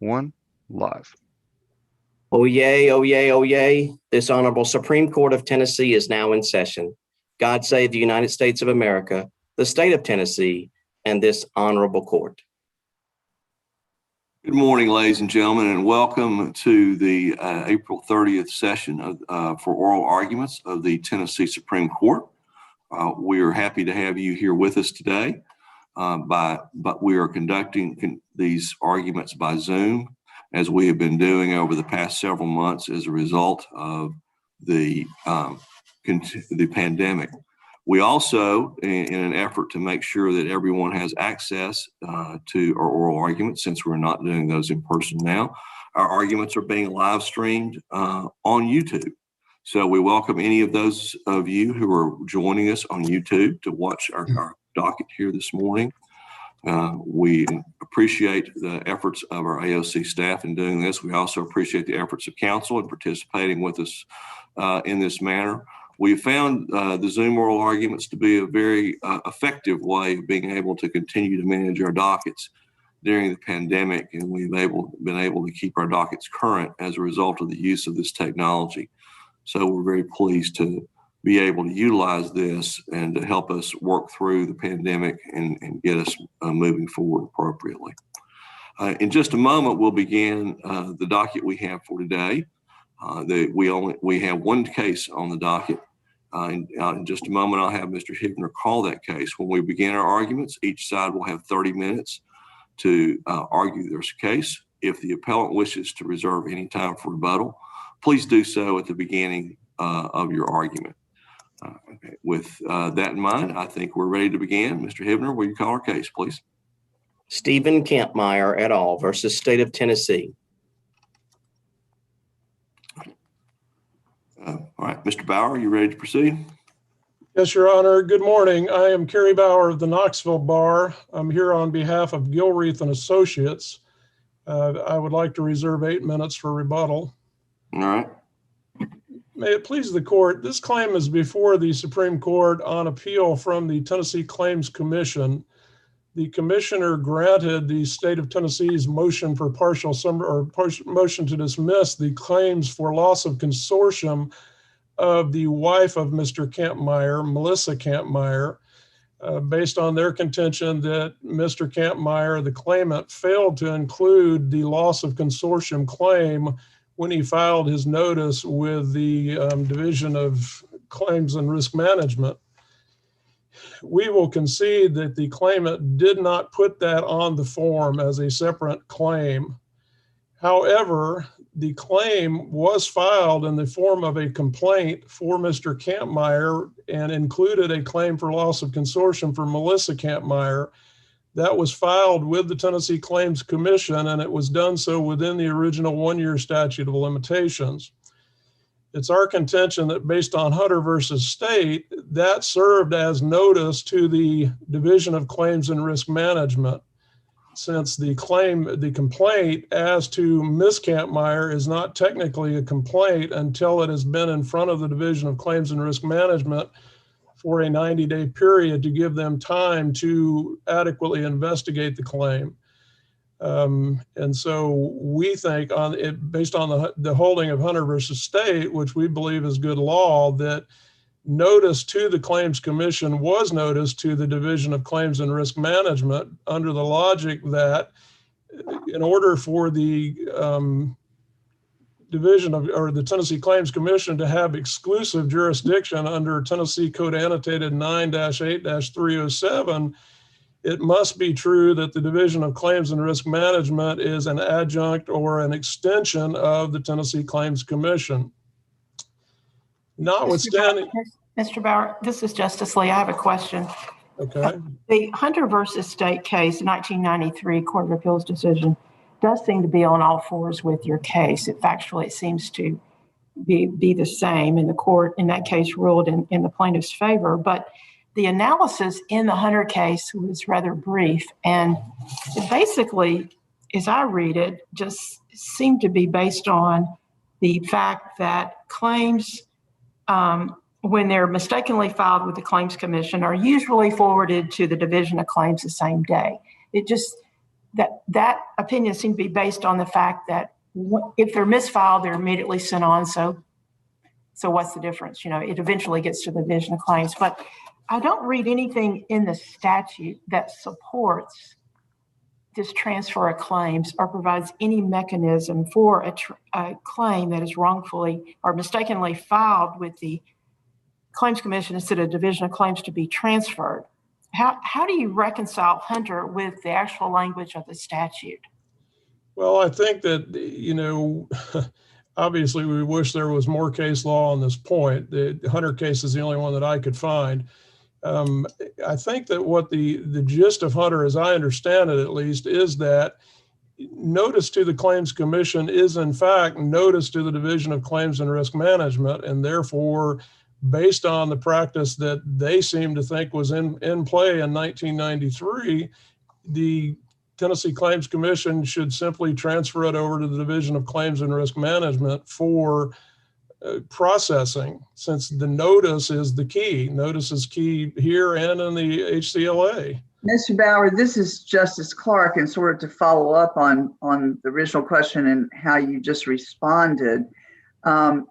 1, live. Oh yay, oh yay, oh yay. This Honorable Supreme Court of Tennessee is now in session. God save the United States of America, the state of Tennessee, and this honorable court. Good morning, ladies and gentlemen, and welcome to the April 30th session for oral arguments of the Tennessee Supreme Court. We are happy to have you here with us today, but we are conducting these arguments by Zoom, as we have been doing over the past several months as a result of the pandemic. We also, in an effort to make sure that everyone has access to our oral arguments, since we're not doing those in person now, our arguments are being live streamed on YouTube. So we welcome any of those of you who are joining us on YouTube to watch our docket here this morning. We appreciate the efforts of our AOC staff in doing this. We also appreciate the efforts of counsel in participating with us in this manner. We found the Zoom oral arguments to be a very effective way of being able to continue to manage our dockets during the pandemic, and we've been able to keep our dockets current as a result of the use of this technology. So we're very pleased to be able to utilize this and to help us work through the pandemic and get us moving forward appropriately. In just a moment, we'll begin the docket we have for today. We have one case on the docket. In just a moment, I'll have Mr. Hibner call that case. When we begin our arguments, each side will have 30 minutes to argue their case. If the appellant wishes to reserve any time for rebuttal, please do so at the beginning of your argument. Okay. With that in mind, I think we're ready to begin. Mr. Hibner, will you call our case, please? Stephen Kampmeyer et al. Versus State of Tennessee. All right, Mr. Bauer, you ready to proceed? Yes, Your Honor. Good morning. I am Kerry Bauer of the Knoxville Bar. I'm here on behalf of Gilreath and Associates. I would like to reserve 8 minutes for rebuttal. All right. May it please the court, this claim is before the Supreme Court on appeal from the Tennessee Claims Commission. The commissioner granted the state of Tennessee's motion for motion to dismiss the claims for loss of consortium of the wife of Mr. Kampmeyer, Melissa Kampmeyer, based on their contention that Mr. Kampmeyer, the claimant, failed to include the loss of consortium claim when he filed his notice with the Division of Claims and Risk Management. We will concede that the claimant did not put that on the form as a separate claim. However, the claim was filed in the form of a complaint for Mr. Kampmeyer and included a claim for loss of consortium for Melissa Kampmeyer. That was filed with the Tennessee Claims Commission, and it was done so within the original 1-year statute of limitations. It's our contention that based on Hunter versus State, that served as notice to the Division of Claims and Risk Management, since the complaint as to Ms. Kampmeyer is not technically a complaint until it has been in front of the Division of Claims and Risk Management for a 90-day period to give them time to adequately investigate the claim. And so we think, based on the holding of Hunter versus State, which we believe is good law, that notice to the Claims Commission was notice to the Division of Claims and Risk Management, under the logic that in order for the the Tennessee Claims Commission to have exclusive jurisdiction under Tennessee Code Annotated 9-8-307, it must be true that the Division of Claims and Risk Management is an adjunct or an extension of the Tennessee Claims Commission. Notwithstanding— Mr. Bauer, this is Justice Lee. I have a question. Okay. The Hunter versus State case, 1993 Court of Appeals decision, does seem to be on all fours with your case. Factually, it seems to be the same, and the court in that case ruled in the plaintiff's favor. But the analysis in the Hunter case was rather brief, and it basically, as I read it, just seemed to be based on the fact that claims, when they're mistakenly filed with the Claims Commission, are usually forwarded to the Division of Claims the same day. that opinion seemed to be based on the fact that if they're misfiled, they're immediately sent on. So what's the difference? It eventually gets to the division of claims, but I don't read anything in the statute that supports this transfer of claims or provides any mechanism for a claim that is wrongfully or mistakenly filed with the Claims Commission instead of Division of Claims to be transferred. How do you reconcile Hunter with the actual language of the statute? Well, I think that, obviously we wish there was more case law on this point. The Hunter case is the only one that I could find. I think that what the gist of Hunter, as I understand it at least, is that notice to the Claims Commission is in fact notice to the Division of Claims and Risk Management, and therefore, based on the practice that they seem to think was in play in 1993, the Tennessee Claims Commission should simply transfer it over to the Division of Claims and Risk Management for processing, since the notice is the key. Notice is key here and in the HCLA. Mr. Bauer, this is Justice Clark, and sort of to follow up on the original question and how you just responded.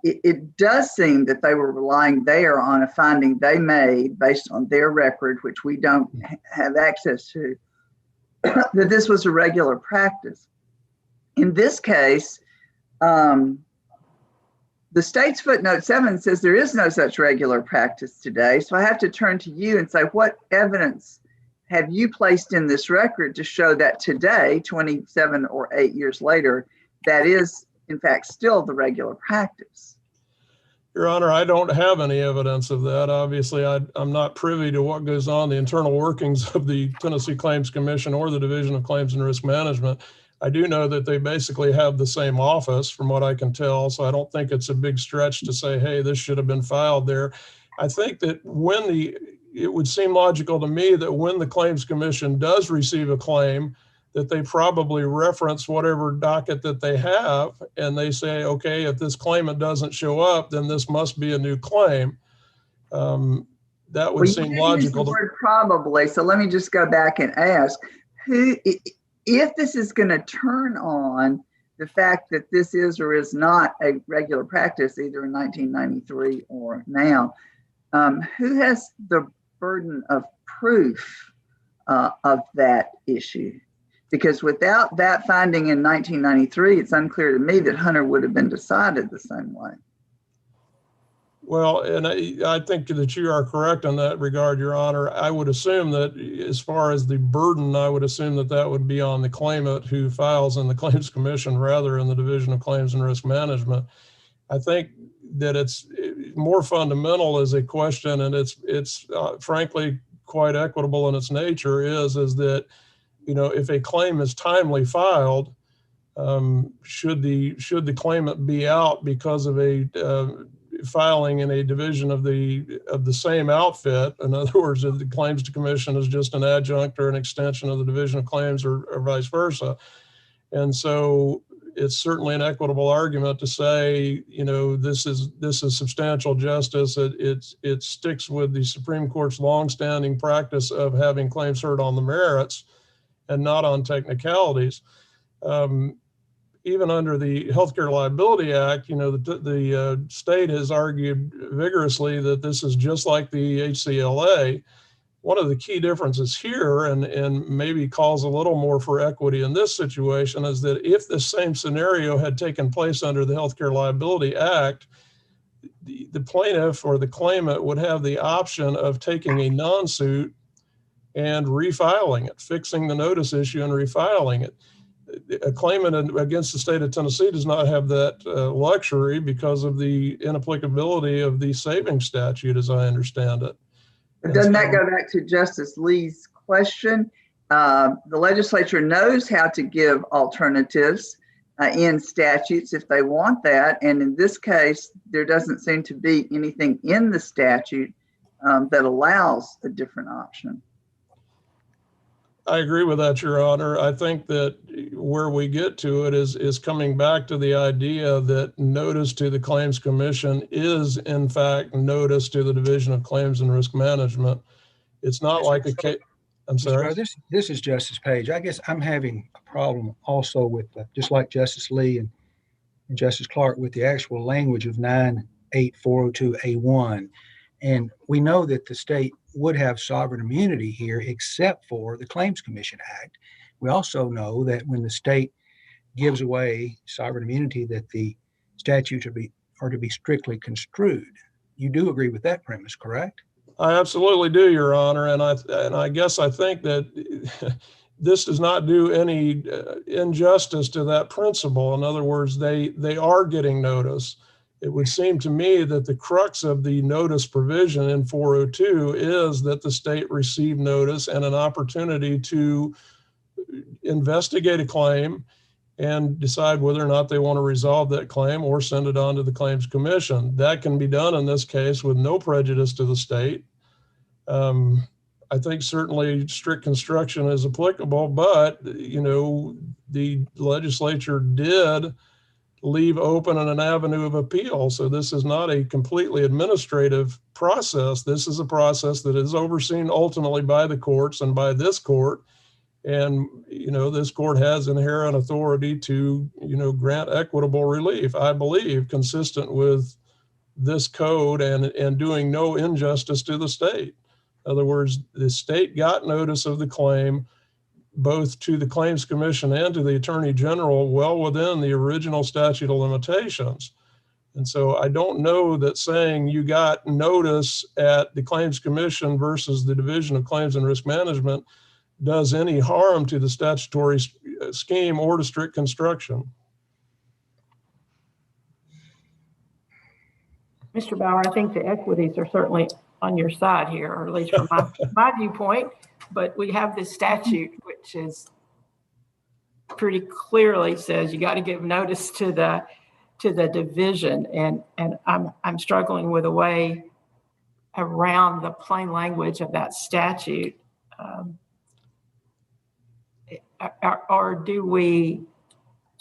It does seem that they were relying there on a finding they made based on their record, which we don't have access to, that this was a regular practice. In this case, the state's footnote 7 says there is no such regular practice today. So I have to turn to you and say, what evidence have you placed in this record to show that today, 27 or 8 years later, that is in fact still the regular practice? Your Honor, I don't have any evidence of that. Obviously, I'm not privy to what goes on, the internal workings of the Tennessee Claims Commission or the Division of Claims and Risk Management. I do know that they basically have the same office from what I can tell, so I don't think it's a big stretch to say, hey, this should have been filed there. I think that it would seem logical to me that when the Claims Commission does receive a claim, that they probably reference whatever docket that they have, and they say, okay, if this claimant doesn't show up, then this must be a new claim. That would seem logical. The word probably, so let me just go back and ask, if this is going to turn on the fact that this is or is not a regular practice, either in 1993 or now, who has the burden of proof of that issue? Because without that finding in 1993, it's unclear to me that Hunter would have been decided the same way. Well, and I think that you are correct in that regard, Your Honor. I would assume that as far as the burden, I would assume that that would be on the claimant who files in the Claims Commission rather in the Division of Claims and Risk Management. I think that it's more fundamental as a question, and it's frankly quite equitable in its nature, is that, if a claim is timely filed, should the claimant be out because of a filing in a division of the same outfit? In other words, if the Claims Commission is just an adjunct or an extension of the Division of Claims, or vice versa. And so it's certainly an equitable argument to say, this is substantial justice. It sticks with the Supreme Court's longstanding practice of having claims heard on the merits and not on technicalities. Even under the Healthcare Liability Act, the state has argued vigorously that this is just like the HCLA. One of the key differences here, and maybe calls a little more for equity in this situation, is that if the same scenario had taken place under the Healthcare Liability Act, the plaintiff or the claimant would have the option of taking a non-suit and refiling it, fixing the notice issue and refiling it. A claimant against the state of Tennessee does not have that luxury because of the inapplicability of the savings statute, as I understand it. But doesn't that go back to Justice Lee's question? The legislature knows how to give alternatives in statutes if they want that. And in this case, there doesn't seem to be anything in the statute that allows a different option. I agree with that, Your Honor. I think that where we get to it is coming back to the idea that notice to the Claims Commission is, in fact, notice to the Division of Claims and Risk Management. It's not like a case. I'm Mr. sorry. Barr, this is Justice Page. I guess I'm having a problem also with, just like Justice Lee and Justice Clark, with the actual language of 98402A1. And we know that the state would have sovereign immunity here, except for the Claims Commission Act. We also know that when the state gives away sovereign immunity, that the statutes are to be strictly construed. You do agree with that premise, correct? I absolutely do, Your Honor, and I guess I think that this does not do any injustice to that principle. In other words, they are getting notice. It would seem to me that the crux of the notice provision in 402 is that the state receive notice and an opportunity to investigate a claim and decide whether or not they want to resolve that claim or send it on to the Claims Commission. That can be done in this case with no prejudice to the state. I think certainly strict construction is applicable, but the legislature did leave open an avenue of appeal. So this is not a completely administrative process. This is a process that is overseen ultimately by the courts and by this court. And, this court has inherent authority to, grant equitable relief, I believe, consistent with this code and doing no injustice to the state. In other words, the state got notice of the claim, both to the Claims Commission and to the Attorney General, well within the original statute of limitations. And so I don't know that saying you got notice at the Claims Commission versus the Division of Claims and Risk Management does any harm to the statutory scheme or to strict construction. Mr. Bauer, I think the equities are certainly on your side here, or at least from my viewpoint, but we have this statute which is pretty clearly says you got to give notice to the division, and I'm struggling with a way around the plain language of that statute. Or do we,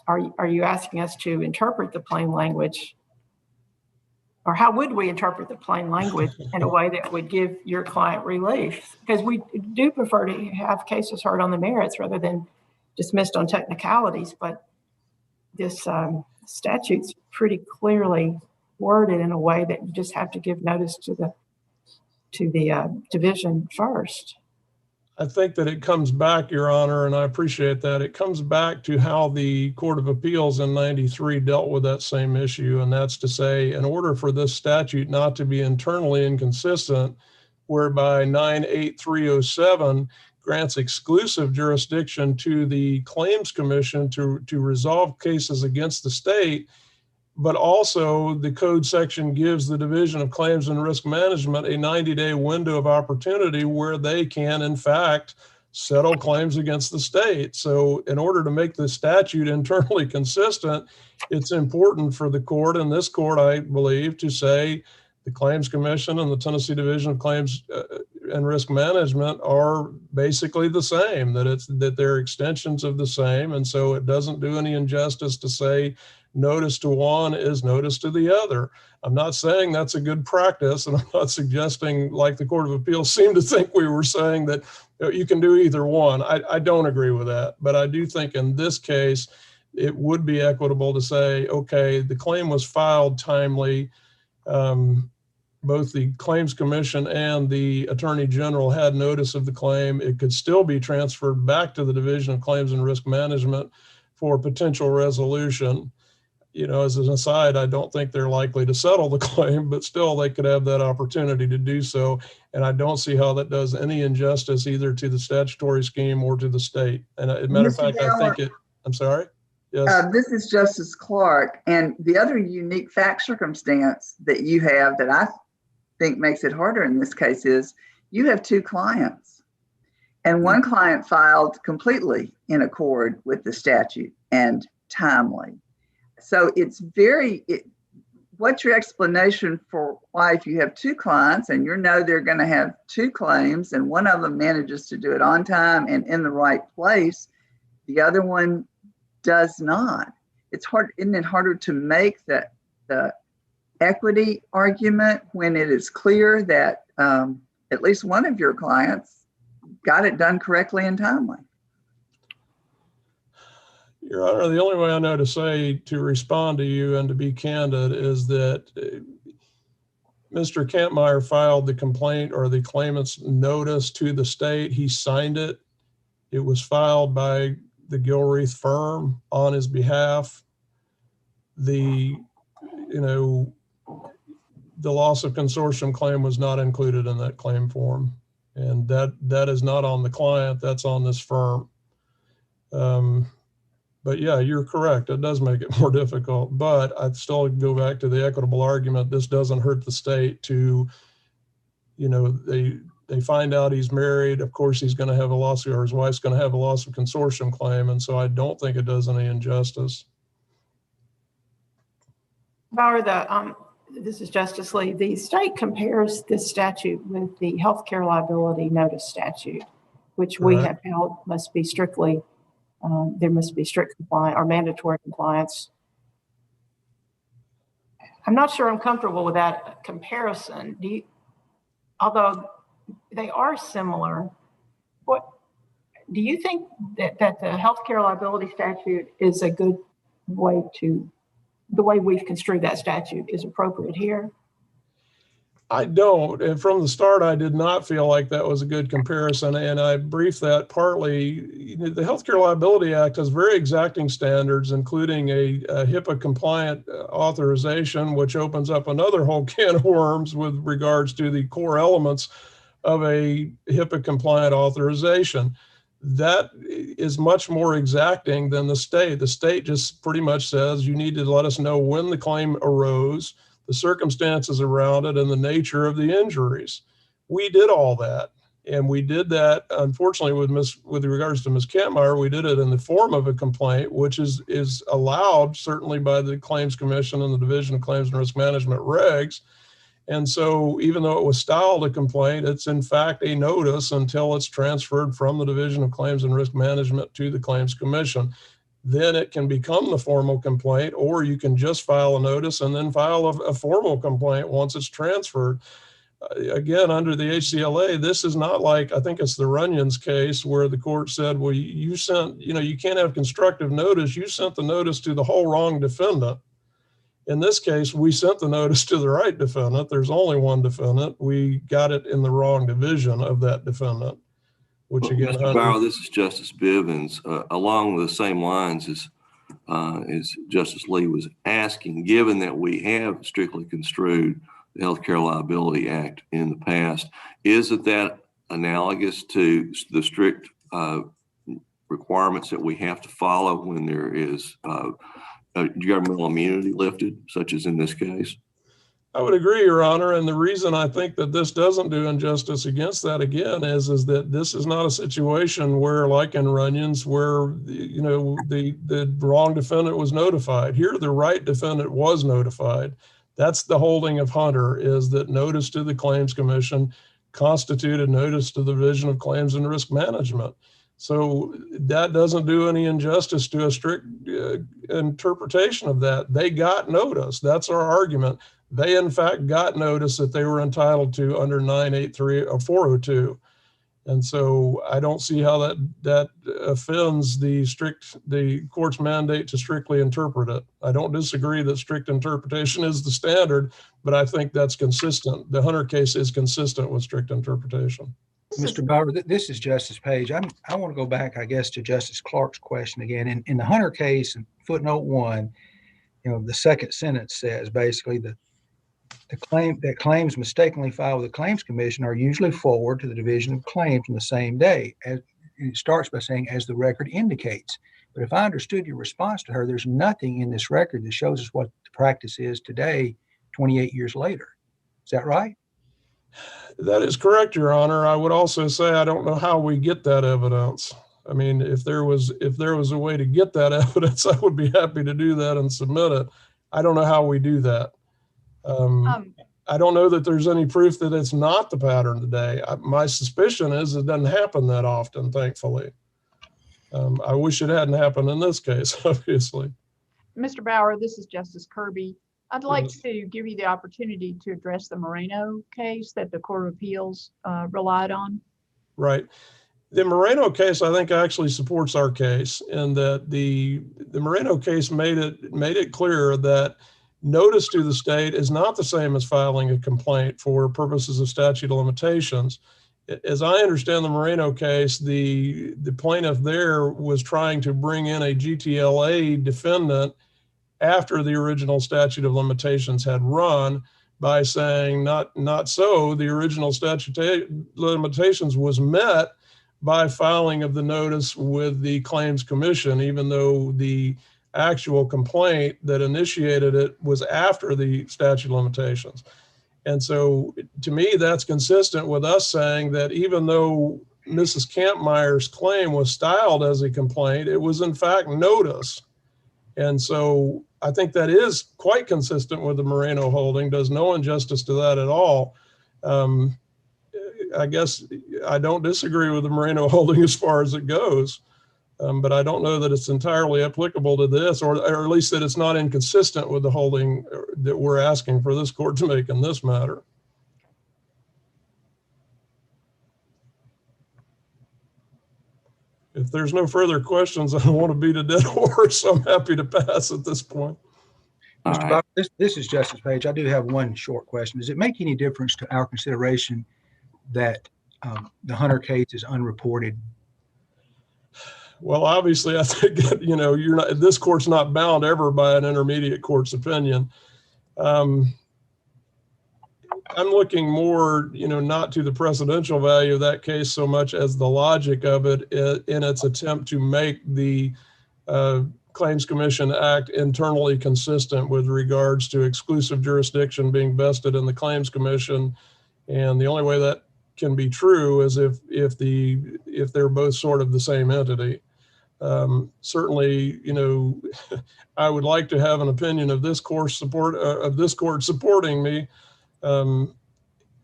are you asking us to interpret the plain language, or how would we interpret the plain language in a way that would give your client relief? Because we do prefer to have cases heard on the merits rather than dismissed on technicalities, but this statute's pretty clearly worded in a way that you just have to give notice to the division first. I think that it comes back, Your Honor, and I appreciate that. It comes back to how the Court of Appeals in 93 dealt with that same issue. And that's to say, in order for this statute not to be internally inconsistent, whereby 98307 grants exclusive jurisdiction to the Claims Commission to resolve cases against the state, but also the code section gives the Division of Claims and Risk Management a 90-day window of opportunity where they can, in fact, settle claims against the state. So in order to make the statute internally consistent, it's important for the court, and this court, I believe, to say the Claims Commission and the Tennessee Division of Claims and Risk Management are basically the same, that they're extensions of the same. And so it doesn't do any injustice to say notice to one is notice to the other. I'm not saying that's a good practice, and I'm not suggesting, like the Court of Appeals seemed to think we were saying, that you can do either one. I don't agree with that, but I do think in this case, it would be equitable to say, okay, the claim was filed timely. Both the Claims Commission and the Attorney General had notice of the claim. It could still be transferred back to the Division of Claims and Risk Management for potential resolution. As an aside, I don't think they're likely to settle the claim, but still they could have that opportunity to do so. And I don't see how that does any injustice either to the statutory scheme or to the state. And as a matter of fact, I think I'm sorry? Yes. This is Justice Clark. And the other unique fact circumstance that you have that I think makes it harder in this case is you have two clients. And one client filed completely in accord with the statute and timely. So it's what's your explanation for why, if you have two clients and they're going to have two claims and one of them manages to do it on time and in the right place, the other one does not? It's hard, isn't it harder to make the equity argument when it is clear that at least one of your clients got it done correctly and timely. Your Honor, the only way I know to respond to you and to be candid is that Mr. Kampmeyer filed the complaint or the claimant's notice to the state. He signed it. It was filed by the Gilreath firm on his behalf. The loss of consortium claim was not included in that claim form. And that is not on the client, that's on this firm. But yeah, you're correct. It does make it more difficult, but I'd still go back to the equitable argument. This doesn't hurt the state to, they find out he's married. Of course, he's going to have a lawsuit, or his wife's going to have a loss of consortium claim. And so I don't think it does any injustice. Bauer, this is Justice Lee. The state compares this statute with the healthcare liability notice statute, which we have held must be strictly, there must be strict compliance or mandatory compliance. I'm not sure I'm comfortable with that comparison. Although they are similar, what do you think that the healthcare liability statute is a good way to, the way we've construed that statute is appropriate here? I don't. And from the start, I did not feel like that was a good comparison. And I briefed that partly. The Healthcare Liability Act has very exacting standards, including a HIPAA compliant authorization, which opens up another whole can of worms with regards to the core elements of a HIPAA compliant authorization. That is much more exacting than the state. The state just pretty much says you need to let us know when the claim arose, the circumstances around it, and the nature of the injuries. We did all that. And we did that, unfortunately, with regards to Ms. Kampmeyer, we did it in the form of a complaint, which is allowed certainly by the Claims Commission and the Division of Claims and Risk Management regs. And so even though it was styled a complaint, it's in fact a notice until it's transferred from the Division of Claims and Risk Management to the Claims Commission. Then it can become the formal complaint, or you can just file a notice and then file a formal complaint once it's transferred. Again, under the HCLA, this is not like, I think it's the Runyon's case where the court said, well, you sent, you can't have constructive notice. You sent the notice to the whole wrong defendant. In this case, we sent the notice to the right defendant. There's only one defendant. We got it in the wrong division of that defendant, which again, Mr. Bauer, this is Justice Bivens. Along the same lines as Justice Lee was asking, given that we have strictly construed the Healthcare Liability Act in the past, isn't that analogous to the strict requirements that we have to follow when there is governmental immunity lifted, such as in this case? I would agree, Your Honor. And the reason I think that this doesn't do injustice against that, again, is that this is not a situation where, like in Runyon's, where the wrong defendant was notified. Here, the right defendant was notified. That's the holding of Hunter, is that notice to the Claims Commission constituted notice to the Division of Claims and Risk Management. So that doesn't do any injustice to a strict interpretation of that. They got notice. That's our argument. They, in fact, got notice that they were entitled to under 983 or 402. And so I don't see how that offends the court's mandate to strictly interpret it. I don't disagree that strict interpretation is the standard, but I think that's consistent. The Hunter case is consistent with strict interpretation. Mr. Bauer, this is Justice Page. I want to go back, I guess, to Justice Clark's question again. In the Hunter case, in footnote 1, the second sentence says basically that claims mistakenly filed with the Claims Commission are usually forwarded to the Division of Claims on the same day. And it starts by saying, as the record indicates. But if I understood your response to her, there's nothing in this record that shows us what the practice is today, 28 years later. Is that right? That is correct, Your Honor. I would also say I don't know how we get that evidence. I mean, if there was a way to get that evidence, I would be happy to do that and submit it. I don't know how we do that. I don't know that there's any proof that it's not the pattern today. My suspicion is it doesn't happen that often, thankfully. I wish it hadn't happened in this case, obviously. Mr. Bauer, this is Justice Kirby. I'd like to give you the opportunity to address the Moreno case that the Court of Appeals relied on. Right. The Moreno case, I think, actually supports our case, in that the Moreno case made it clear that notice to the state is not the same as filing a complaint for purposes of statute of limitations. As I understand the Moreno case, the plaintiff there was trying to bring in a GTLA defendant after the original statute of limitations had run, by saying not so, the original statute limitations was met by filing of the notice with the Claims Commission, even though the actual complaint that initiated it was after the statute of limitations. And so to me, that's consistent with us saying that even though Mrs. Kampmeyer's claim was styled as a complaint, it was in fact notice. And so I think that is quite consistent with the Moreno holding, does no injustice to that at all. I guess I don't disagree with the Moreno holding as far as it goes, but I don't know that it's entirely applicable to this, or at least that it's not inconsistent with the holding that we're asking for this court to make in this matter. If there's no further questions, I don't want to beat a dead horse, so I'm happy to pass at this point. All Mr. right. Bob, this is Justice Page. I do have one short question. Does it make any difference to our consideration that the Hunter case is unreported? Well, obviously, I think, this court's not bound ever by an intermediate court's opinion. I'm looking more, not to the precedential value of that case so much as the logic of it in its attempt to make the Claims Commission Act internally consistent with regards to exclusive jurisdiction being vested in the Claims Commission. And the only way that can be true is if they're both sort of the same entity. Certainly, I would like to have an opinion of this court supporting me.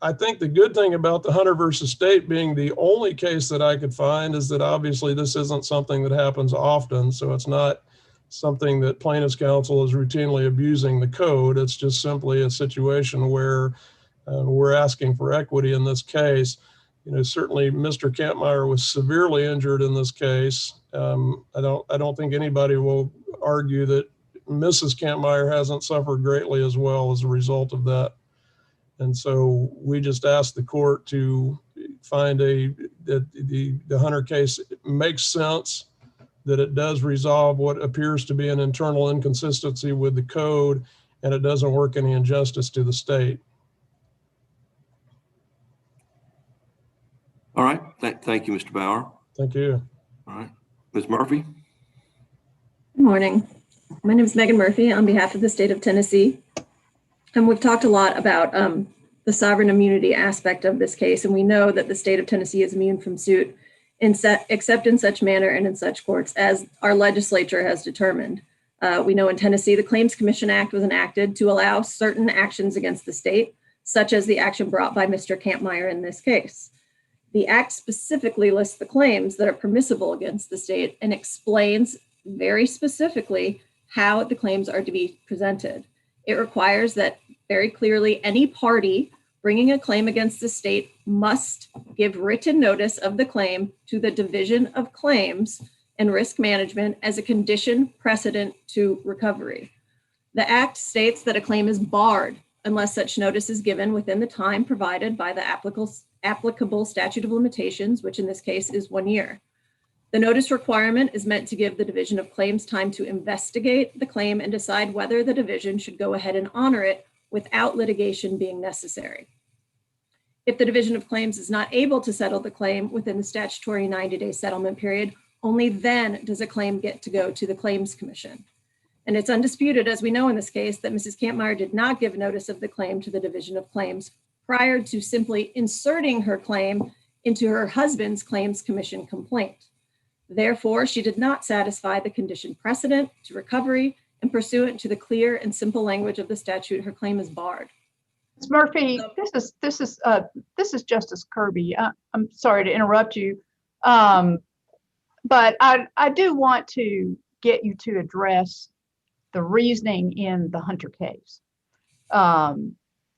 I think the good thing about the Hunter versus State being the only case that I could find is that obviously this isn't something that happens often. So it's not something that plaintiff's counsel is routinely abusing the code. It's just simply a situation where we're asking for equity in this case. Certainly Mr. Kampmeyer was severely injured in this case. I don't think anybody will argue that Mrs. Kampmeyer hasn't suffered greatly as well as a result of that. And so we just asked the court to find that the Hunter case makes sense, that it does resolve what appears to be an internal inconsistency with the code, and it doesn't work any injustice to the state. All right. Thank you, Mr. Bauer. Thank you. All right. Ms. Murphy? Good morning. My name is Megan Murphy on behalf of the state of Tennessee. And we've talked a lot about the sovereign immunity aspect of this case, and we know that the state of Tennessee is immune from suit except in such manner and in such courts as our legislature has determined. We know in Tennessee, the Claims Commission Act was enacted to allow certain actions against the state, such as the action brought by Mr. Kampmeyer in this case. The act specifically lists the claims that are permissible against the state and explains very specifically how the claims are to be presented. It requires that very clearly any party bringing a claim against the state must give written notice of the claim to the Division of Claims and Risk Management as a condition precedent to recovery. The act states that a claim is barred unless such notice is given within the time provided by the applicable statute of limitations, which in this case is 1 year. The notice requirement is meant to give the Division of Claims time to investigate the claim and decide whether the division should go ahead and honor it without litigation being necessary. If the Division of Claims is not able to settle the claim within the statutory 90-day settlement period, only then does a claim get to go to the Claims Commission. And it's undisputed, as we know in this case, that Mrs. Kampmeyer did not give notice of the claim to the Division of Claims prior to simply inserting her claim into her husband's Claims Commission complaint. Therefore, she did not satisfy the condition precedent to recovery, and pursuant to the clear and simple language of the statute, her claim is barred. Ms. Murphy, this is Justice Kirby. I'm sorry to interrupt you, but I do want to get you to address the reasoning in the Hunter case.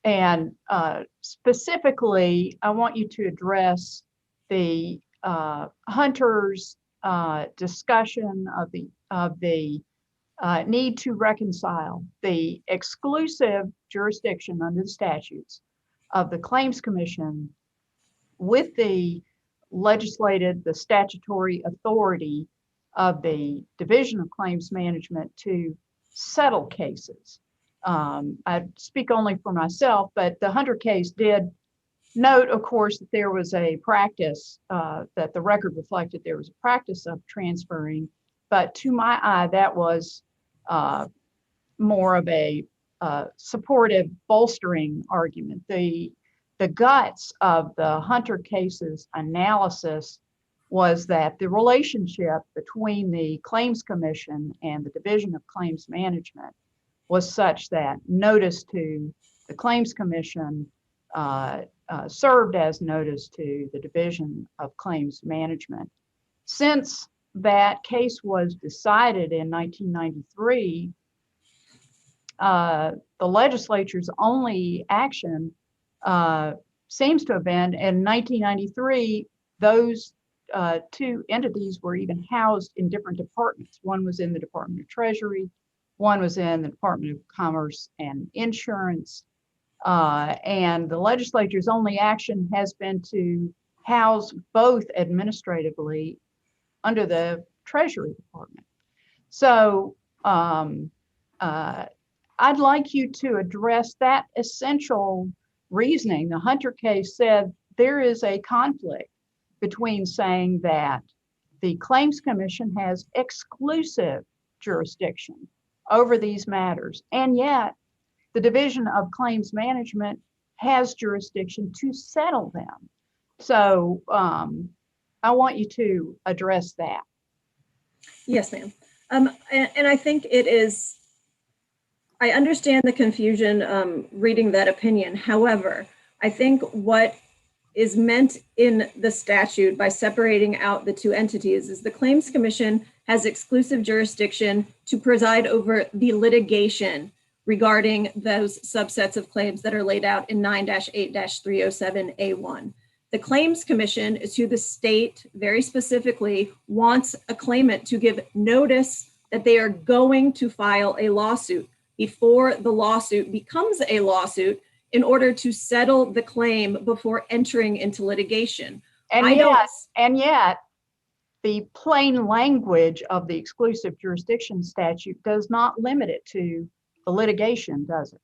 And specifically, I want you to address the Hunter's discussion of the need to reconcile the exclusive jurisdiction under the statutes of the Claims Commission with the statutory authority of the Division of Claims Management to settle cases. I speak only for myself, but the Hunter case did note, of course, that there was a practice, that the record reflected there was a practice of transferring, but to my eye, that was more of a supportive, bolstering argument. The guts of the Hunter case's analysis was that the relationship between the Claims Commission and the Division of Claims Management was such that notice to the Claims Commission served as notice to the Division of Claims Management. Since that case was decided in 1993, the legislature's only action seems to have been in 1993, those two entities were even housed in different departments. One was in the Department of Treasury, one was in the Department of Commerce and Insurance. And the legislature's only action has been to house both administratively under the Treasury Department. So I'd like you to address that essential reasoning. The Hunter case said there is a conflict between saying that the Claims Commission has exclusive jurisdiction over these matters, and yet the Division of Claims Management has jurisdiction to settle them. So I want you to address that. Yes, ma'am. And I think it is, I understand the confusion reading that opinion. However, I think what is meant in the statute by separating out the two entities is the Claims Commission has exclusive jurisdiction to preside over the litigation regarding those subsets of claims that are laid out in 9-8-307A1. The Claims Commission is who the state very specifically wants a claimant to give notice that they are going to file a lawsuit before the lawsuit becomes a lawsuit in order to settle the claim before entering into litigation. And yet, the plain language of the exclusive jurisdiction statute does not limit it to the litigation, does it?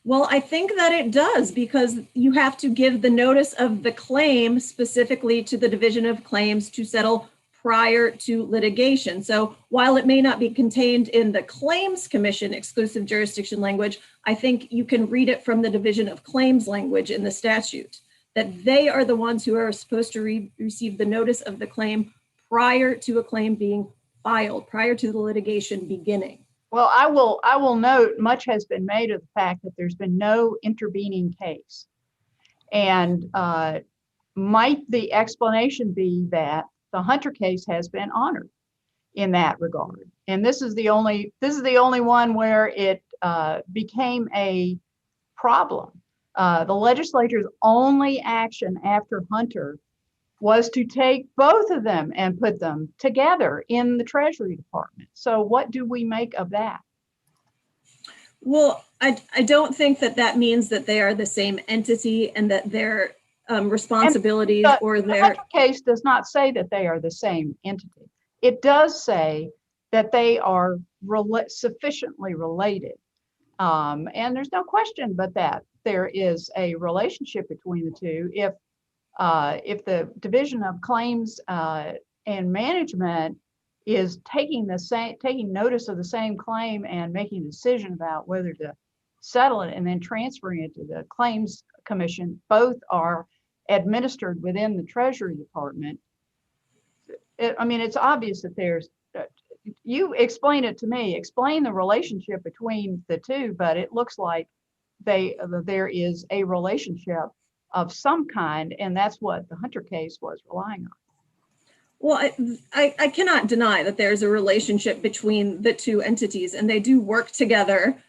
Well, I think that it does, because you have to give the notice of the claim specifically to the Division of Claims to settle prior to litigation. So while it may not be contained in the Claims Commission exclusive jurisdiction language, I think you can read it from the Division of Claims language in the statute, that they are the ones who are supposed to receive the notice of the claim prior to a claim being filed, prior to the litigation beginning. Well, I will note much has been made of the fact that there's been no intervening case. And might the explanation be that the Hunter case has been honored in that regard? And this is the only one where it became a problem. The legislature's only action after Hunter was to take both of them and put them together in the Treasury Department. So what do we make of that? Well, I don't think that means that they are the same entity and that their responsibilities or their... The Hunter case does not say that they are the same entity. It does say that they are sufficiently related. And there's no question but that there is a relationship between the two. If the Division of Claims and Management is taking notice of the same claim and making a decision about whether to settle it and then transferring it to the Claims Commission, both are administered within the Treasury Department. It's obvious that you explain it to me, explain the relationship between the two, but it looks like there is a relationship of some kind, and that's what the Hunter case was relying on. Well, I cannot deny that there's a relationship between the two entities, and they do work together,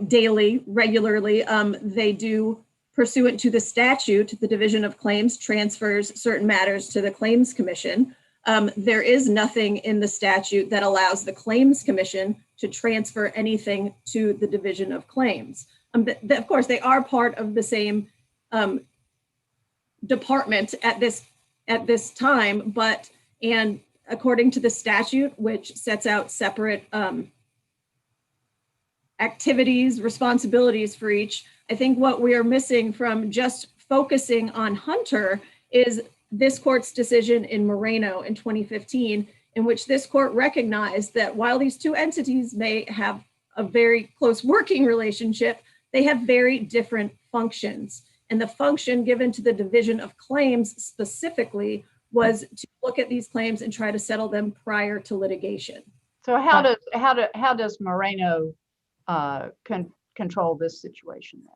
daily, regularly. They do pursuant to the statute, the Division of Claims transfers certain matters to the Claims Commission. There is nothing in the statute that allows the Claims Commission to transfer anything to the Division of Claims. Of course, they are part of the same department at this time, and according to the statute, which sets out separate activities, responsibilities for each, I think what we are missing from just focusing on Hunter is this court's decision in Moreno in 2015, in which this court recognized that while these two entities may have a very close working relationship, they have very different functions. And the function given to the Division of Claims specifically was to look at these claims and try to settle them prior to litigation. So how does Moreno control this situation then?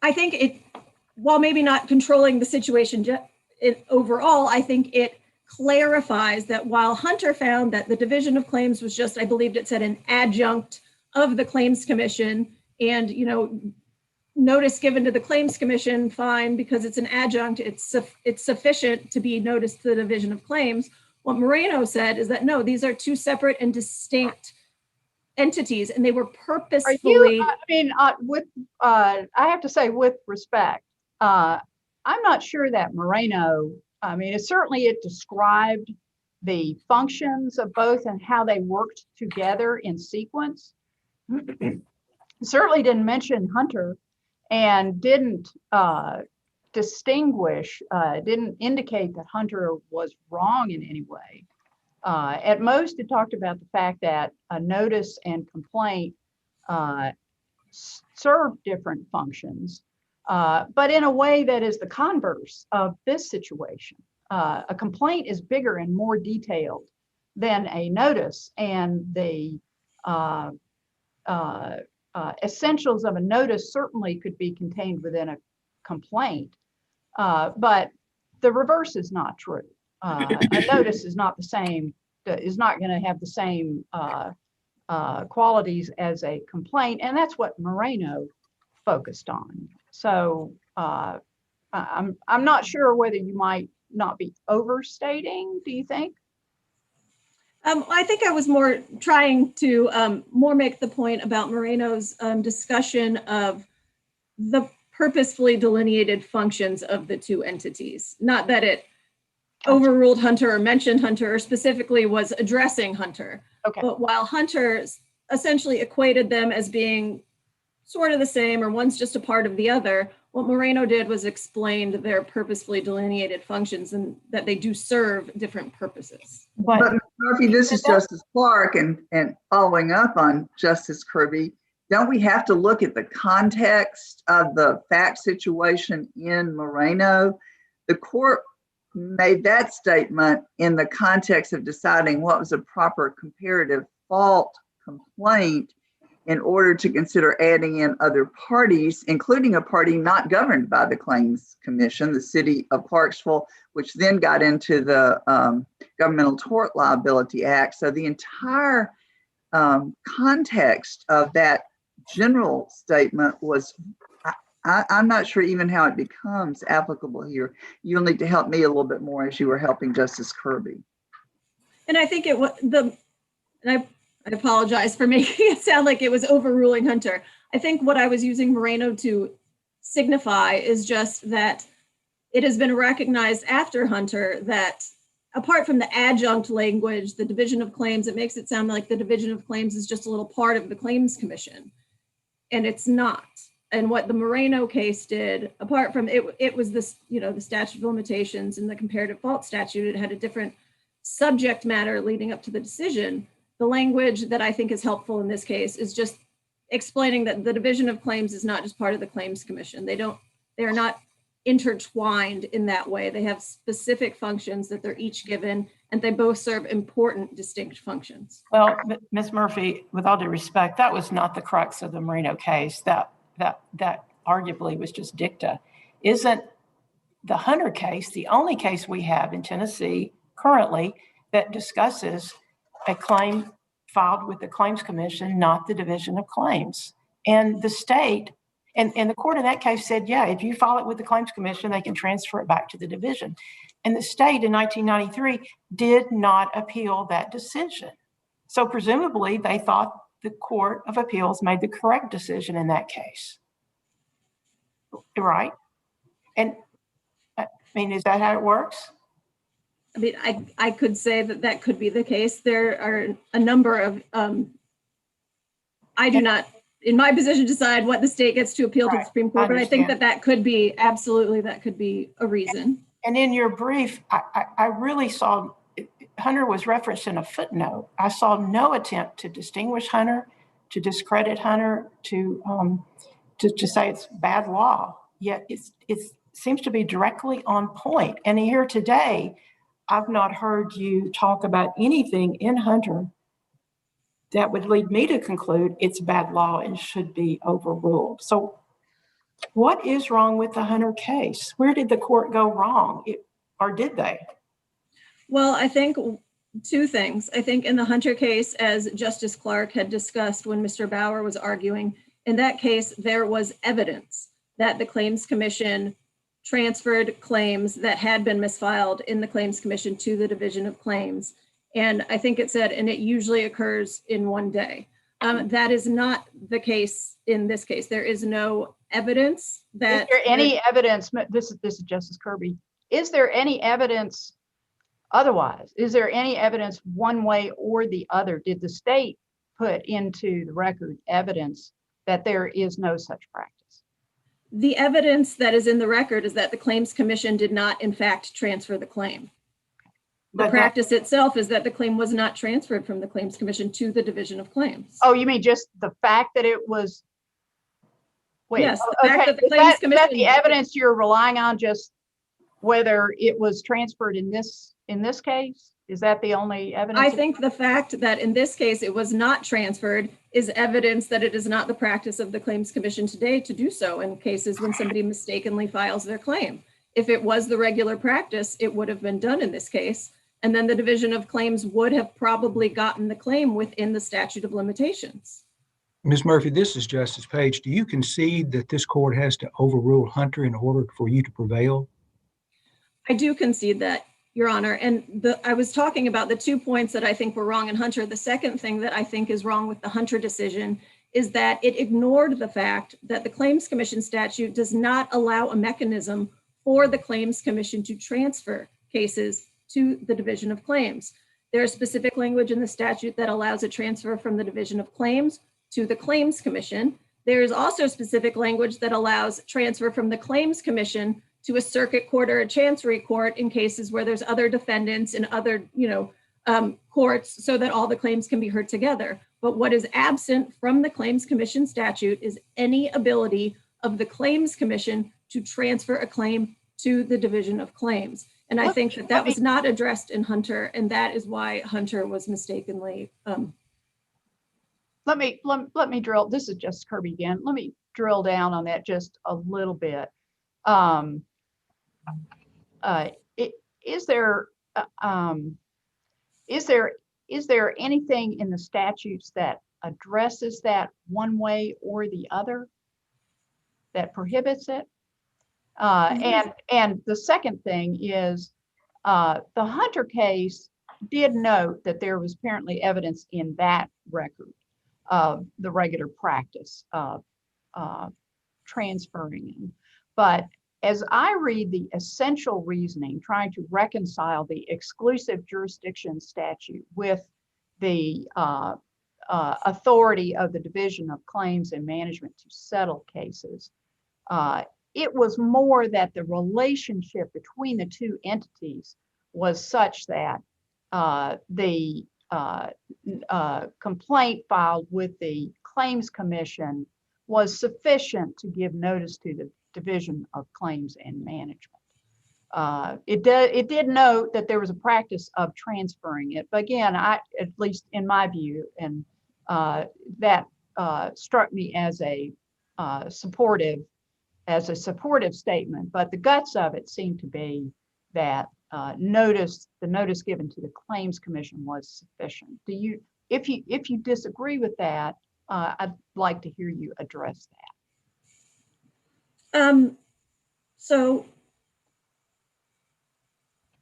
I think while maybe not controlling the situation overall, I think it clarifies that while Hunter found that the Division of Claims was just, I believed it said, an adjunct of the Claims Commission, and notice given to the Claims Commission, fine, because it's an adjunct, it's sufficient to be noticed to the Division of Claims. What Moreno said is that no, these are two separate and distinct entities, and they were purposefully. I have to say, with respect, I'm not sure that Moreno. It described the functions of both and how they worked together in sequence. Certainly didn't mention Hunter, and didn't distinguish, didn't indicate that Hunter was wrong in any way. At most, it talked about the fact that a notice and complaint serve different functions, but in a way that is the converse of this situation. A complaint is bigger and more detailed than a notice, and the essentials of a notice certainly could be contained within a complaint, but the reverse is not true. A notice is not the same, is not going to have the same qualities as a complaint, and that's what Moreno focused on. So I'm not sure whether you might not be overstating. Do you think? I think I was more trying to more make the point about Moreno's discussion of the purposefully delineated functions of the two entities. Not that it overruled Hunter or mentioned Hunter or specifically was addressing Hunter. Okay. But while Hunter essentially equated them as being sort of the same, or one's just a part of the other, what Moreno did was explained their purposefully delineated functions and that they do serve different purposes. But Murphy, this is Justice Clark, and following up on Justice Kirby, don't we have to look at the context of the fact situation in Moreno? The court made that statement in the context of deciding what was a proper comparative fault complaint in order to consider adding in other parties, including a party not governed by the Claims Commission, the city of Clarksville, which then got into the Governmental Tort Liability Act. So the entire context of that general statement was, I'm not sure even how it becomes applicable here. You'll need to help me a little bit more as you were helping Justice Kirby. And I think it was I apologize for making it sound like it was overruling Hunter. I think what I was using Moreno to signify is just that it has been recognized after Hunter that apart from the adjunct language, the Division of Claims, it makes it sound like the Division of Claims is just a little part of the Claims Commission, and it's not. And what the Moreno case did, apart from it was this, the statute of limitations and the comparative fault statute, it had a different subject matter leading up to the decision. The language that I think is helpful in this case is just explaining that the Division of Claims is not just part of the Claims Commission. They are not intertwined in that way. They have specific functions that they're each given, and they both serve important, distinct functions. Well, Ms. Murphy, with all due respect, that was not the crux of the Moreno case. That arguably was just dicta. Isn't the Hunter case the only case we have in Tennessee currently that discusses a claim filed with the Claims Commission, not the Division of Claims? And the state And the court in that case said, yeah, if you file it with the Claims Commission, they can transfer it back to the division. And the state in 1993 did not appeal that decision. So presumably they thought the Court of Appeals made the correct decision in that case. Right? And I mean, is that how it works? I mean, I could say that that could be the case. There are a number of, I do not, in my position, decide what the state gets to appeal to the Supreme Court, but I think that that could be, absolutely, that could be a reason. And in your brief, I really saw, Hunter was referenced in a footnote. I saw no attempt to distinguish Hunter, to discredit Hunter, to say it's bad law. Yet it seems to be directly on point. And here today, I've not heard you talk about anything in Hunter that would lead me to conclude it's bad law and should be overruled. So what is wrong with the Hunter case? Where did the court go wrong? Or did they? Well, I think two things. I think in the Hunter case, as Justice Clark had discussed when Mr. Bauer was arguing, in that case, there was evidence that the Claims Commission transferred claims that had been misfiled in the Claims Commission to the Division of Claims. And I think it said, and it usually occurs in one day. That is not the case in this case. There is no evidence that— Is there any evidence, this is Justice Kirby, is there any evidence otherwise? Is there any evidence one way or the other? Did the state put into the record evidence that there is no such practice? The evidence that is in the record is that the Claims Commission did not, in fact, transfer the claim. The practice itself is that the claim was not transferred from the Claims Commission to the Division of Claims. Oh, you mean just the fact that it was? Wait, yes, okay. That the Claims Commission, is that the evidence you're relying on, just whether it was transferred in this case? Is that the only evidence? I think the fact that in this case it was not transferred is evidence that it is not the practice of the Claims Commission today to do so in cases when somebody mistakenly files their claim. If it was the regular practice, it would have been done in this case. And then the Division of Claims would have probably gotten the claim within the statute of limitations. Ms. Murphy, this is Justice Page. Do you concede that this court has to overrule Hunter in order for you to prevail? I do concede that, Your Honor. And I was talking about the 2 points that I think were wrong in Hunter. The second thing that I think is wrong with the Hunter decision is that it ignored the fact that the Claims Commission statute does not allow a mechanism for the Claims Commission to transfer cases to the Division of Claims. There is specific language in the statute that allows a transfer from the Division of Claims to the Claims Commission. There is also specific language that allows transfer from the Claims Commission to a circuit court or a chancery court in cases where there's other defendants and other, courts, so that all the claims can be heard together. But what is absent from the Claims Commission statute is any ability of the Claims Commission to transfer a claim to the Division of Claims. And I think that was not addressed in Hunter, and that is why Hunter was mistakenly. Let me drill. This is Justice Kirby again. Let me drill down on that just a little bit. Is there anything in the statutes that addresses that one way or the other, that prohibits it? And the second thing is, the Hunter case did note that there was apparently evidence in that record of the regular practice of transferring. But as I read the essential reasoning, trying to reconcile the exclusive jurisdiction statute with the authority of the Division of Claims and Management to settle cases, it was more that the relationship between the two entities was such that the complaint filed with the Claims Commission was sufficient to give notice to the Division of Claims and Management. It did note that there was a practice of transferring it, but again, at least in my view, and that struck me as a supportive statement. But the guts of it seemed to be that the notice given to the Claims Commission was sufficient. If you disagree with that, I'd like to hear you address that. So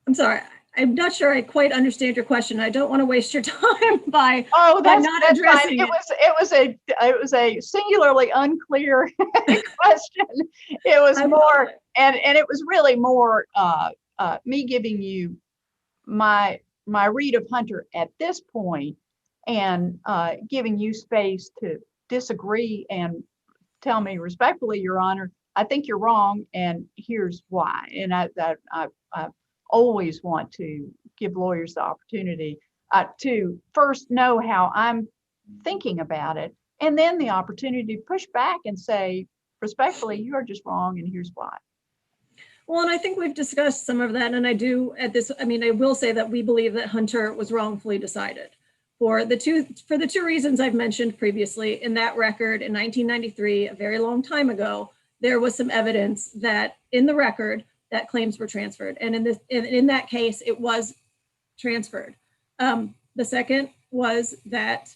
I'm sorry. I'm not sure I quite understand your question. I don't want to waste your time by That's not fine. addressing it. It was a singularly unclear question. It was more, and it was really more me giving you my read of Hunter at this point, and giving you space to disagree and tell me respectfully, Your Honor, I think you're wrong, and here's why. And I always want to give lawyers the opportunity to first know how I'm thinking about it, and then the opportunity to push back and say, respectfully, you are just wrong, and here's why. Well, and I think we've discussed some of that, and I will say that we believe that Hunter was wrongfully decided for the two reasons I've mentioned previously. In that record in 1993, a very long time ago, there was some evidence that in the record that claims were transferred, and in that case, it was transferred. The second was that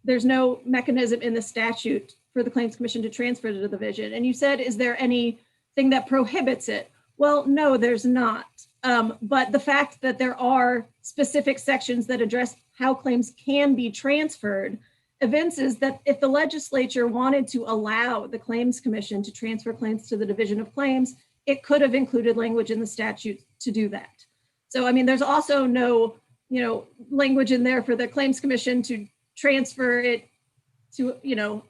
there's no mechanism in the statute for the Claims Commission to transfer to the division. And you said, is there anything that prohibits it? Well, no, there's not. But the fact that there are specific sections that address how claims can be transferred evinces that if the legislature wanted to allow the Claims Commission to transfer claims to the Division of Claims, it could have included language in the statute to do that. So, I mean, there's also no, language in there for the Claims Commission to transfer it to,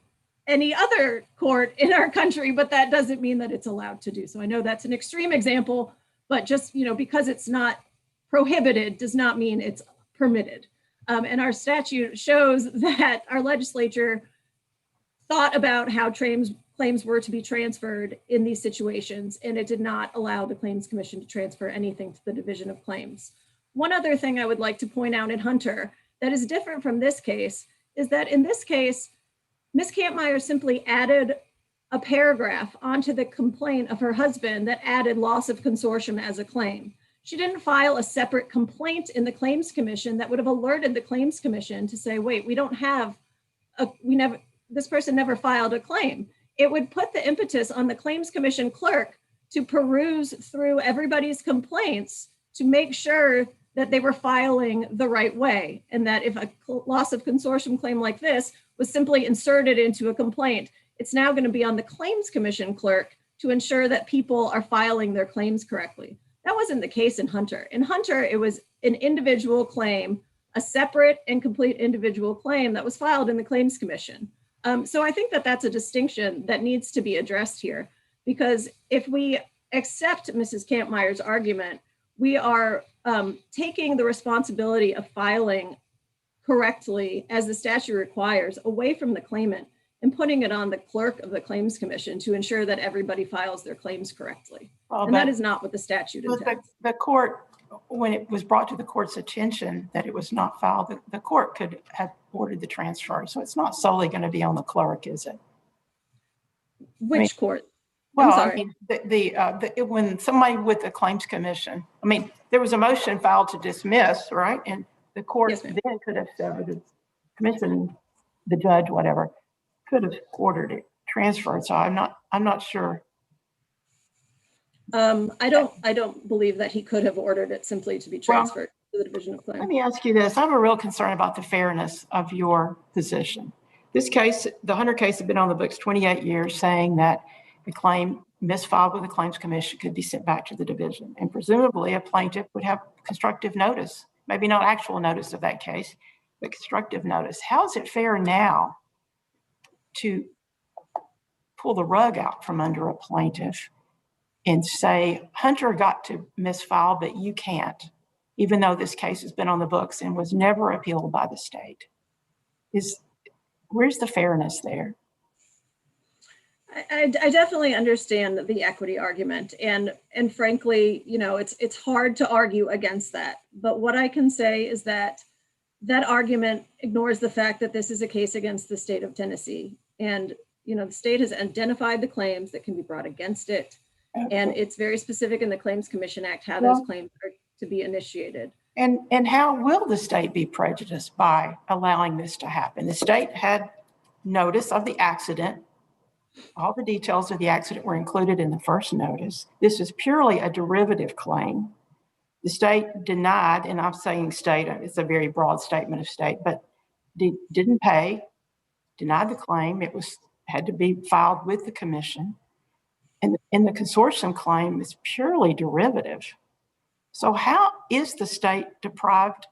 any other court in our country, but that doesn't mean that it's allowed to do so. I know that's an extreme example, but just, because it's not prohibited does not mean it's permitted. And our statute shows that our legislature thought about how claims were to be transferred in these situations, and it did not allow the Claims Commission to transfer anything to the Division of Claims. One other thing I would like to point out in Hunter that is different from this case is that in this case, Ms. Kampmeyer simply added a paragraph onto the complaint of her husband that added loss of consortium as a claim. She didn't file a separate complaint in the Claims Commission that would have alerted the Claims Commission to say, wait, this person never filed a claim. It would put the impetus on the Claims Commission clerk to peruse through everybody's complaints to make sure that they were filing the right way, and that if a loss of consortium claim like this was simply inserted into a complaint, it's now going to be on the Claims Commission clerk to ensure that people are filing their claims correctly. That wasn't the case in Hunter. In Hunter, it was an individual claim, a separate and complete individual claim that was filed in the Claims Commission. So I think that that's a distinction that needs to be addressed here, because if we accept Mrs. Kampmeyer's argument, we are taking the responsibility of filing correctly as the statute requires away from the claimant and putting it on the clerk of the Claims Commission to ensure that everybody files their claims correctly. And that is not what the statute intends. The court, when it was brought to the court's attention that it was not filed, the court could have ordered the transfer. So it's not solely going to be on the clerk, is it? Which court? Well, I mean, when somebody with the Claims Commission, I mean, there was a motion filed to dismiss, right? And the court then could have severed the commission, the judge, whatever, could have ordered it transferred. So I'm not sure. I don't believe that he could have ordered it simply to be transferred to the Division of Claims. Let me ask you this. I have a real concern about the fairness of your position. This case, the Hunter case, had been on the books 28 years, saying that a claim misfiled with the Claims Commission could be sent back to the division. And presumably a plaintiff would have constructive notice, maybe not actual notice of that case, but constructive notice. How is it fair now to pull the rug out from under a plaintiff and say, Hunter got to misfile, but you can't, even though this case has been on the books and was never appealed by the state? Where's the fairness there? I definitely understand the equity argument, and frankly, it's hard to argue against that. But what I can say is that argument ignores the fact that this is a case against the state of Tennessee, and the state has identified the claims that can be brought against it, and it's very specific in the Claims Commission Act how those claims are to be initiated. And how will the state be prejudiced by allowing this to happen? The state had notice of the accident All the details of the accident were included in the first notice. This is purely a derivative claim. The state denied, and I'm saying state, it's a very broad statement of state, but didn't pay, denied the claim. It had to be filed with the commission. And the consortium claim is purely derivative. So how is the state deprived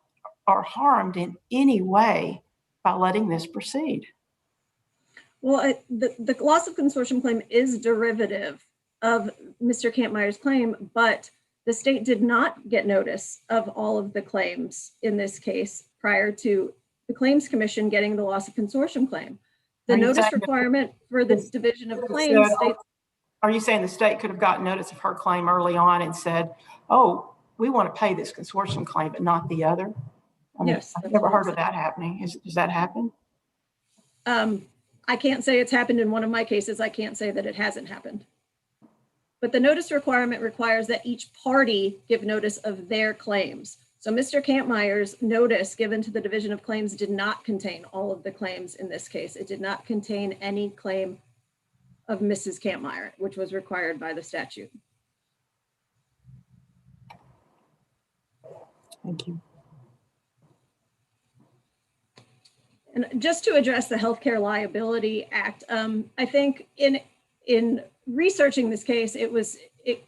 or harmed in any way by letting this proceed? Well, the loss of consortium claim is derivative of Mr. Kampmeyer's claim, but the state did not get notice of all of the claims in this case prior to the Claims Commission getting the loss of consortium claim. The notice requirement for the division of claims states. Are you saying the state could have gotten notice of her claim early on and said, oh, we want to pay this consortium claim, but not the other? Yes. I've never heard of that happening. Does that happen? I can't say it's happened in one of my cases. I can't say that it hasn't happened. But the notice requirement requires that each party give notice of their claims. So Mr. Kampmeyer's notice given to the Division of Claims did not contain all of the claims in this case. It did not contain any claim of Mrs. Kampmeyer, which was required by the statute. Thank you. And just to address the Healthcare Liability Act, I think in researching this case, it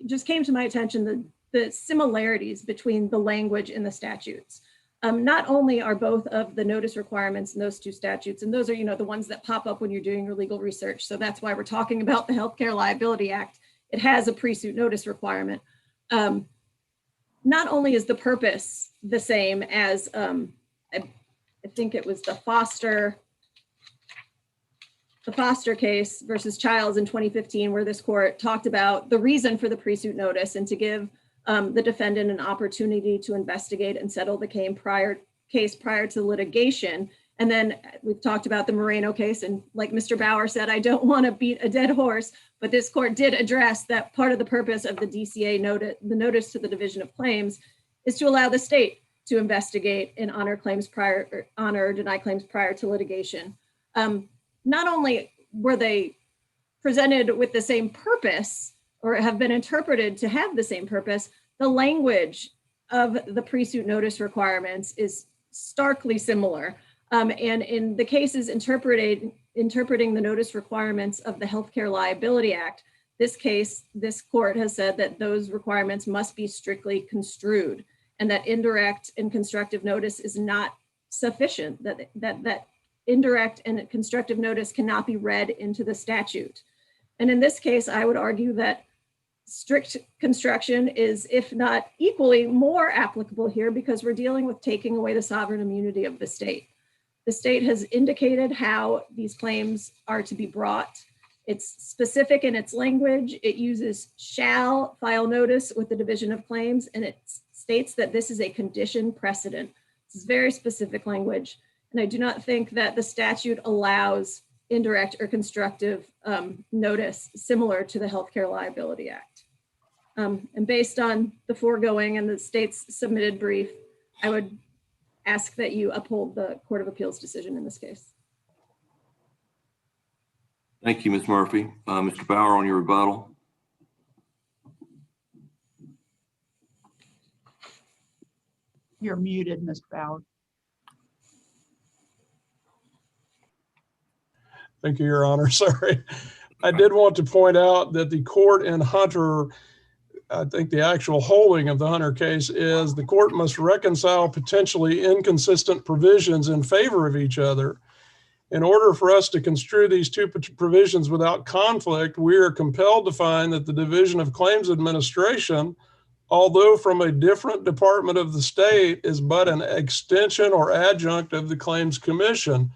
just came to my attention the similarities between the language in the statutes. Not only are both of the notice requirements in those two statutes, and those are the ones that pop up when you're doing your legal research. So that's why we're talking about the Healthcare Liability Act. It has a pre-suit notice requirement. Not only is the purpose the same as I think it was the Foster case versus Childs in 2015, where this court talked about the reason for the pre-suit notice and to give the defendant an opportunity to investigate and settle the case prior to litigation. And then we've talked about the Moreno case, and like Mr. Bauer said, I don't want to beat a dead horse, but this court did address that part of the purpose of the DCA notice to the Division of Claims is to allow the state to investigate and honor or deny claims prior to litigation. Not only were they presented with the same purpose or have been interpreted to have the same purpose, the language of the pre-suit notice requirements is starkly similar. And in the cases interpreting the notice requirements of the Healthcare Liability Act, this court has said that those requirements must be strictly construed, and that indirect and constructive notice is not sufficient, that indirect and constructive notice cannot be read into the statute. And in this case, I would argue that strict construction is, if not equally, more applicable here because we're dealing with taking away the sovereign immunity of the state. The state has indicated how these claims are to be brought. It's specific in its language. It uses shall file notice with the Division of Claims, and it states that this is a condition precedent. This is very specific language. And I do not think that the statute allows indirect or constructive notice similar to the Healthcare Liability Act. And based on the foregoing and the state's submitted brief, I would ask that you uphold the Court of Appeals decision in this case. Thank you, Ms. Murphy. Mr. Bauer, on your rebuttal. You're muted, Mr. Bauer. Thank you, Your Honor. Sorry. I did want to point out that the court in Hunter, I think the actual holding of the Hunter case is the court must reconcile potentially inconsistent provisions in favor of each other. In order for us to construe these two provisions without conflict, we are compelled to find that the Division of Claims Administration, although from a different department of the state, is but an extension or adjunct of the Claims Commission.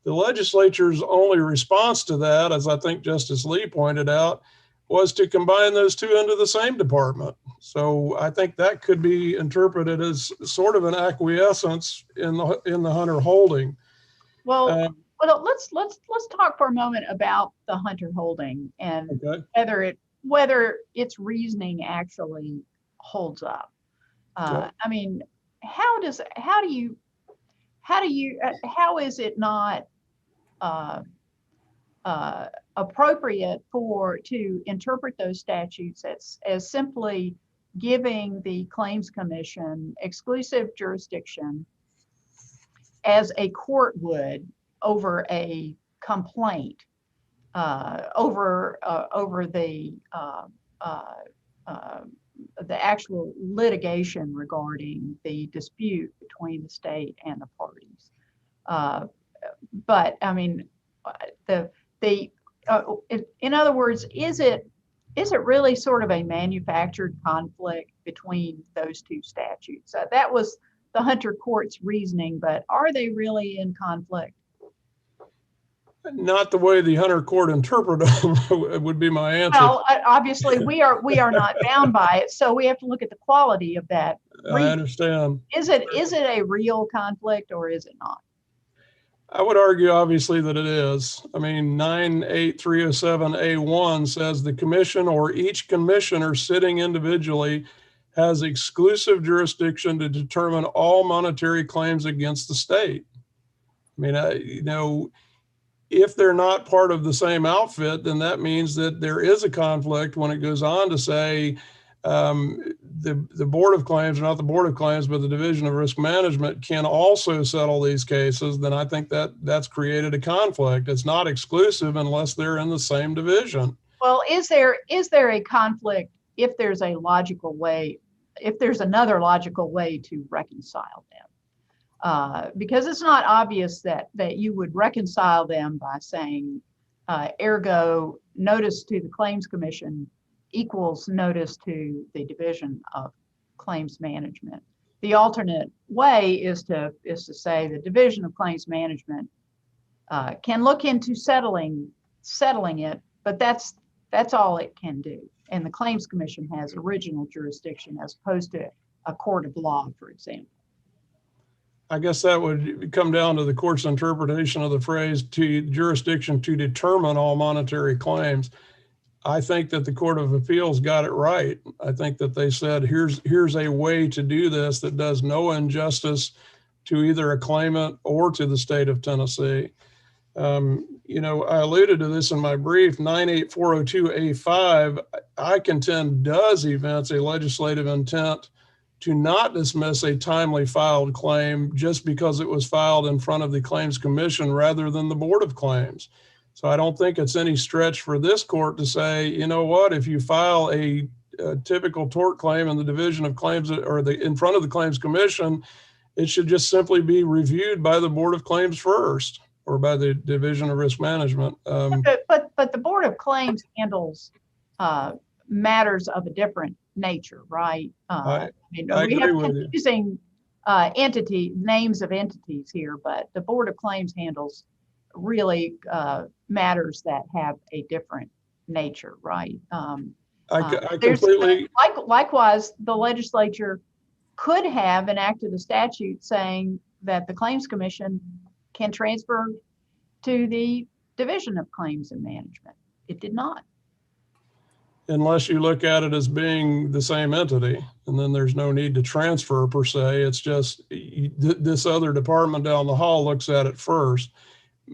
The legislature's only response to that, as I think Justice Lee pointed out, was to combine those two into the same department. So I think that could be interpreted as sort of an acquiescence in the Hunter holding. Well, let's talk for a moment about the Hunter holding and okay. whether its reasoning actually holds up. Sure. I mean, how is it not a appropriate to interpret those statutes as simply giving the Claims Commission exclusive jurisdiction as a court would over a complaint, over the actual litigation regarding the dispute between the state and the parties. But I mean, in other words, is it really sort of a manufactured conflict between those two statutes? That was the Hunter Court's reasoning, but are they really in conflict? Not the way the Hunter Court interpreted them would be my answer. Well, obviously we are not bound by it, so we have to look at the quality of that reason. I understand. Is it a real conflict or is it not? I would argue, obviously, that it is. I mean, 98307A1 says the commission or each commissioner sitting individually has exclusive jurisdiction to determine all monetary claims against the state. I mean, if they're not part of the same outfit, then that means that there is a conflict when it goes on to say the Board of Claims, not the Board of Claims, but the Division of Risk Management can also settle these cases. Then I think that's created a conflict. It's not exclusive unless they're in the same division. Well, is there a conflict if there's a logical way, if there's another logical way to reconcile them? Because it's not obvious that you would reconcile them by saying, ergo, notice to the Claims Commission equals notice to the Division of Claims Management. The alternate way is to say the Division of Claims Management can look into settling it, but that's all it can do. And the Claims Commission has original jurisdiction as opposed to a court of law, for example. I guess that would come down to the court's interpretation of the phrase to jurisdiction to determine all monetary claims. I think that the Court of Appeals got it right. I think that they said, here's a way to do this that does no injustice to either a claimant or to the state of Tennessee. I alluded to this in my brief, 98402A5, I contend does evince a legislative intent to not dismiss a timely filed claim just because it was filed in front of the Claims Commission rather than the Board of Claims. So I don't think it's any stretch for this court to say, you know what, if you file a typical tort claim in the Division of Claims or in front of the Claims Commission, it should just simply be reviewed by the Board of Claims first or by the Division of Risk Management. But the Board of Claims handles matters of a different nature, right? I we agree have with you. confusing names of entities here, but the Board of Claims handles really matters that have a different nature, right? I completely. Likewise, the legislature could have enacted a statute saying that the Claims Commission can transfer to the Division of Claims and Management. It did not. Unless you look at it as being the same entity, and then there's no need to transfer per se. It's just this other department down the hall looks at it first.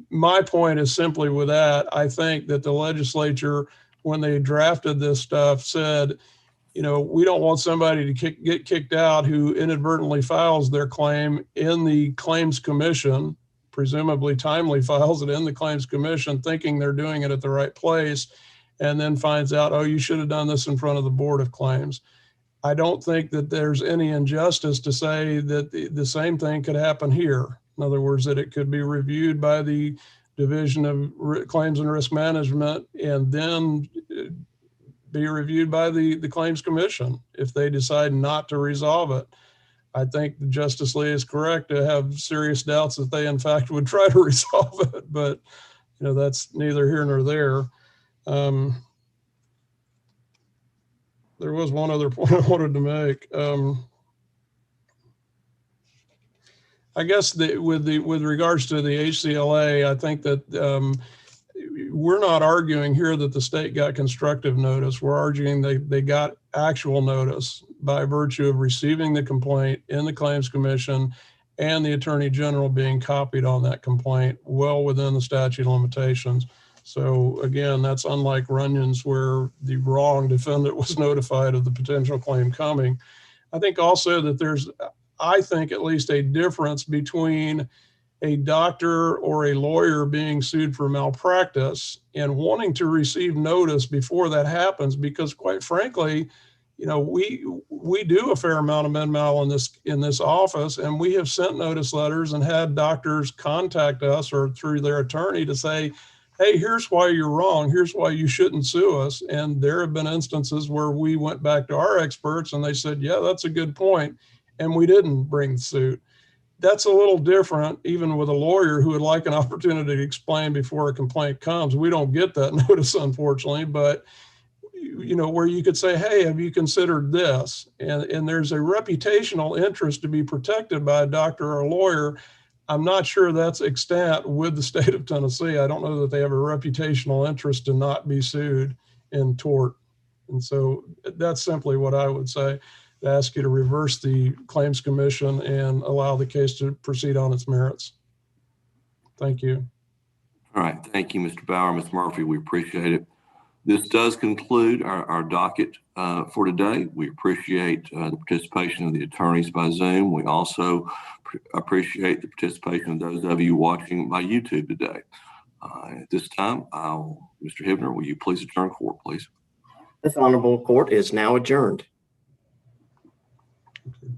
My point is simply with that, I think that the legislature, when they drafted this stuff, said, we don't want somebody to get kicked out who inadvertently files their claim in the Claims Commission, presumably timely files it in the Claims Commission, thinking they're doing it at the right place, and then finds out, oh, you should have done this in front of the Board of Claims. I don't think that there's any injustice to say that the same thing could happen here. In other words, that it could be reviewed by the Division of Claims and Risk Management and then be reviewed by the Claims Commission if they decide not to resolve it. I think Justice Lee is correct to have serious doubts that they in fact would try to resolve it, but that's neither here nor there. There was one other point I wanted to make. I guess with regards to the HCLA, I think that we're not arguing here that the state got constructive notice. We're arguing they got actual notice by virtue of receiving the complaint in the Claims Commission and the Attorney General being copied on that complaint well within the statute of limitations. So again, that's unlike Runyon's where the wrong defendant was notified of the potential claim coming. I think also that there's, I think at least a difference between a doctor or a lawyer being sued for malpractice and wanting to receive notice before that happens, because quite frankly, you know, we do a fair amount of med mal in this office, and we have sent notice letters and had doctors contact us or through their attorney to say, hey, here's why you're wrong. Here's why you shouldn't sue us. And there have been instances where we went back to our experts and they said, yeah, that's a good point. And we didn't bring the suit. That's a little different, even with a lawyer who would like an opportunity to explain before a complaint comes. We don't get that notice, unfortunately, but you know, where you could say, hey, have you considered this? And there's a reputational interest to be protected by a doctor or a lawyer. I'm not sure that's extant with the state of Tennessee. I don't know that they have a reputational interest to not be sued in tort. And so that's simply what I would say, to ask you to reverse the Claims Commission and allow the case to proceed on its merits. Thank you. All right. Thank you, Mr. Bauer, Ms. Murphy. We appreciate it. This does conclude our docket for today. We appreciate the participation of the attorneys by Zoom. We also appreciate the participation of those of you watching by YouTube today. At this time, Mr. Hibner, will you please adjourn court, please? This honorable court is now adjourned. Okay.